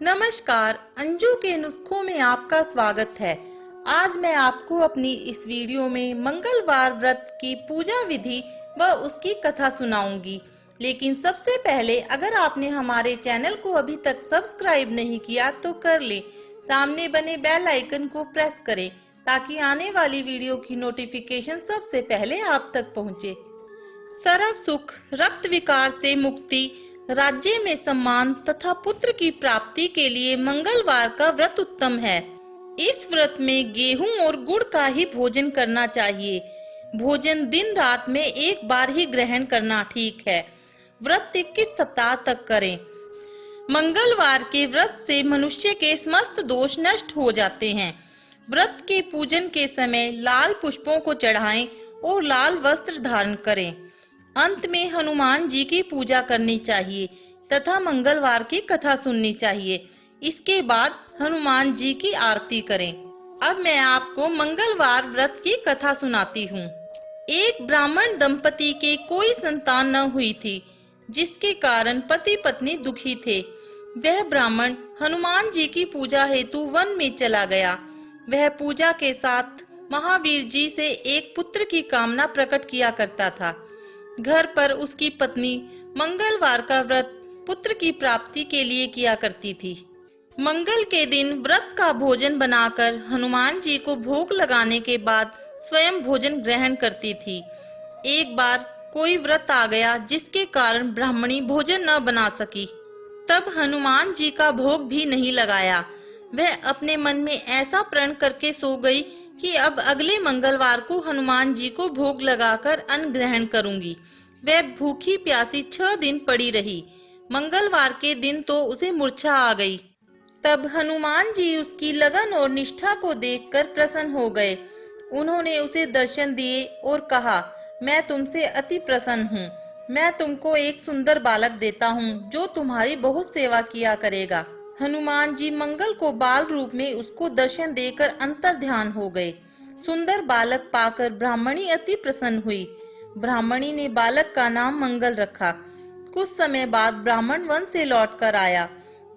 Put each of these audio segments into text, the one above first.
नमस्कार, अंजू के नुस्खों में आपका स्वागत है। आज मैं आपको अपनी इस वीडियो में मंगलवार व्रत की पूजा विधि व उसकी कथा सुनाऊंगी। लेकिन सबसे पहले अगर आपने हमारे चैनल को अभी तक सब्सक्राइब नहीं किया तो कर लें। सामने बने बेल आइकन को प्रेस करें ताकि आने वाली वीडियो की नोटिफिकेशन सबसे पहले आप तक पहुंचे। सर्व सुख, रक्त विकार से मुक्ति, राज्य में सम्मान तथा पुत्र की प्राप्ति के लिए मंगलवार का व्रत उत्तम है। इस व्रत में गेहूं और गुड़ का ही भोजन करना चाहिए। भोजन दिन रात में एक बार ही ग्रहण करना ठीक है। व्रत 21 सप्ताह तक करें। मंगलवार के व्रत से मनुष्य के समस्त दोष नष्ट हो जाते हैं। व्रत के पूजन के समय लाल पुष्पों को चढ़ाएं और लाल वस्त्र धारण करें। अंत में हनुमान जी की पूजा करनी चाहिए तथा मंगलवार की कथा सुननी चाहिए। इसके बाद हनुमान जी की आरती करें। अब मैं आपको मंगलवार व्रत की कथा सुनाती हूँ। एक ब्राह्मण दंपति के कोई संतान न हुई थी, जिसके कारण पति पत्नी दुखी थे। वह ब्राह्मण हनुमान जी की पूजा हेतु वन में चला गया। वह पूजा के साथ महावीर जी से एक पुत्र की कामना प्रकट किया करता था। घर पर उसकी पत्नी मंगलवार का व्रत पुत्र की प्राप्ति के लिए किया करती थी। मंगल के दिन व्रत का भोजन बनाकर हनुमान जी को भोग लगाने के बाद स्वयं भोजन ग्रहण करती थी। एक बार कोई व्रत आ गया जिसके कारण ब्राह्मणी भोजन न बना सकी। तब हनुमान जी का भोग भी नहीं लगाया। वह अपने मन में ऐसा प्रण करके सो गई कि अब अगले मंगलवार को हनुमान जी को भोग लगाकर अन्न ग्रहण करूंगी। वह भूखी प्यासी 6 दिन पड़ी रही। मंगलवार के दिन तो उसे मूर्छा आ गई। तब हनुमान जी उसकी लगन और निष्ठा को देखकर प्रसन्न हो गए। उन्होंने उसे दर्शन दिए और कहा, मैं तुमसे अति प्रसन्न हूँ। मैं तुमको एक सुंदर बालक देता हूँ जो तुम्हारी बहुत सेवा किया करेगा। हनुमान जी मंगल को बाल रूप में उसको दर्शन देकर अंतर ध्यान हो गए। सुंदर बालक पाकर ब्राह्मणी अति प्रसन्न हुई। ब्राह्मणी ने बालक का नाम मंगल रखा। कुछ समय बाद ब्राह्मण वन से लौटकर आया।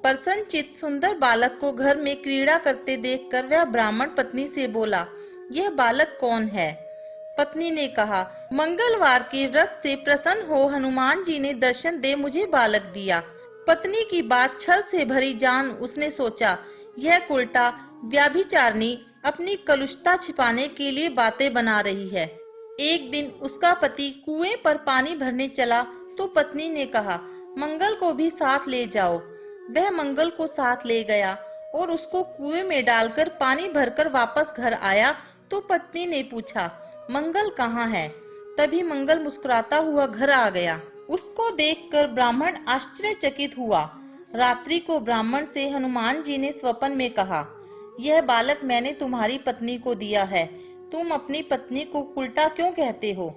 प्रसन्नचित्त सुंदर बालक को घर में क्रीड़ा करते देखकर वह ब्राह्मण पत्नी से बोला, यह बालक कौन है? पत्नी ने कहा, मंगलवार के व्रत से प्रसन्न हो हनुमान जी ने दर्शन दे मुझे बालक दिया। पत्नी की बात छल से भरी जान उसने सोचा, यह उल्टा व्यभिचारिणी अपनी कलुषता छिपाने के लिए बातें बना रही है। एक दिन उसका पति कुएं पर पानी भरने चला तो पत्नी ने कहा, मंगल को भी साथ ले जाओ। वह मंगल को साथ ले गया और उसको कुएं में डालकर पानी भरकर वापस घर आया तो पत्नी ने पूछा, मंगल कहाँ है? तभी मंगल मुस्कुराता हुआ घर आ गया। उसको देखकर ब्राह्मण आश्चर्यचकित हुआ। रात्रि को ब्राह्मण से हनुमान जी ने स्वप्न में कहा, यह बालक मैंने तुम्हारी पत्नी को दिया है। तुम अपनी पत्नी को उल्टा क्यों कहते हो?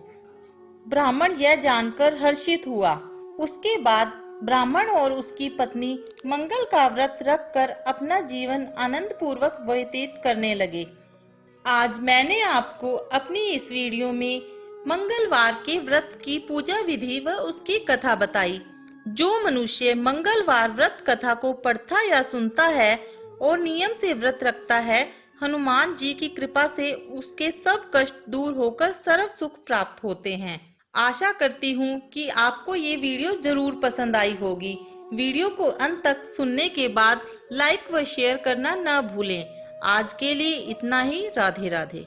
ब्राह्मण यह जानकर हर्षित हुआ। उसके बाद ब्राह्मण और उसकी पत्नी मंगल का व्रत रखकर अपना जीवन आनंद पूर्वक व्यतीत करने लगे। आज मैंने आपको अपनी इस वीडियो में मंगलवार के व्रत की पूजा विधि व उसकी कथा बताई। जो मनुष्य मंगलवार व्रत कथा को पढ़ता या सुनता है और नियम से व्रत रखता है, हनुमान जी की कृपा से उसके सब कष्ट दूर होकर सर्व सुख प्राप्त होते हैं। आशा करती हूँ कि आपको ये वीडियो जरूर पसंद आई होगी। वीडियो को अंत तक सुनने के बाद लाइक व शेयर करना न भूलें। आज के लिए इतना ही। राधे राधे।